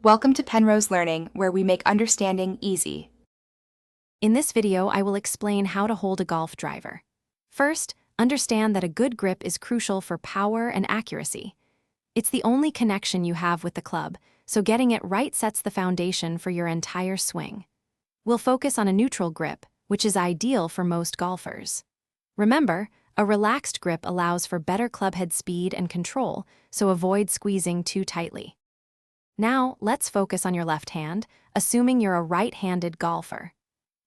Welcome to Penrose Learning, where we make understanding easy. In this video, I will explain how to hold a golf driver. First, understand that a good grip is crucial for power and accuracy. It's the only connection you have with the club, so getting it right sets the foundation for your entire swing. We'll focus on a neutral grip, which is ideal for most golfers. Remember, a relaxed grip allows for better clubhead speed and control, so avoid squeezing too tightly. Now, let's focus on your left hand, assuming you're a right-handed golfer.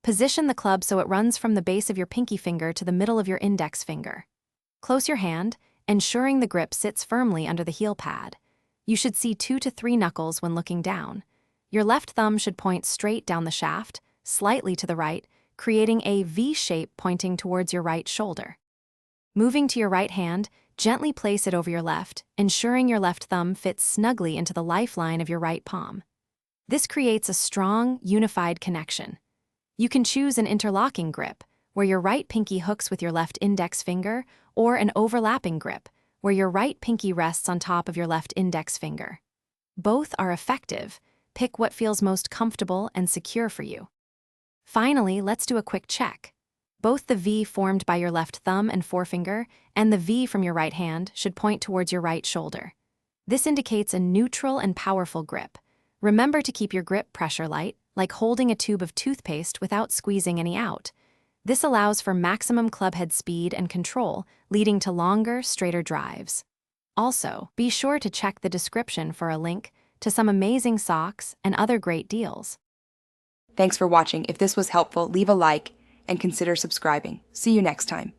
Position the club so it runs from the base of your pinky finger to the middle of your index finger. Close your hand, ensuring the grip sits firmly under the heel pad. You should see 2 to 3 knuckles when looking down. Your left thumb should point straight down the shaft, slightly to the right, creating a V shape pointing towards your right shoulder. Moving to your right hand, gently place it over your left, ensuring your left thumb fits snugly into the lifeline of your right palm. This creates a strong, unified connection. You can choose an interlocking grip, where your right pinky hooks with your left index finger, or an overlapping grip, where your right pinky rests on top of your left index finger. Both are effective. Pick what feels most comfortable and secure for you. Finally, let's do a quick check. Both the V formed by your left thumb and forefinger and the V from your right hand should point towards your right shoulder. This indicates a neutral and powerful grip. Remember to keep your grip pressure light, like holding a tube of toothpaste without squeezing any out. This allows for maximum clubhead speed and control, leading to longer, straighter drives. Also, be sure to check the description for a link to some amazing socks and other great deals. Thanks for watching. If this was helpful, leave a like and consider subscribing. See you next time.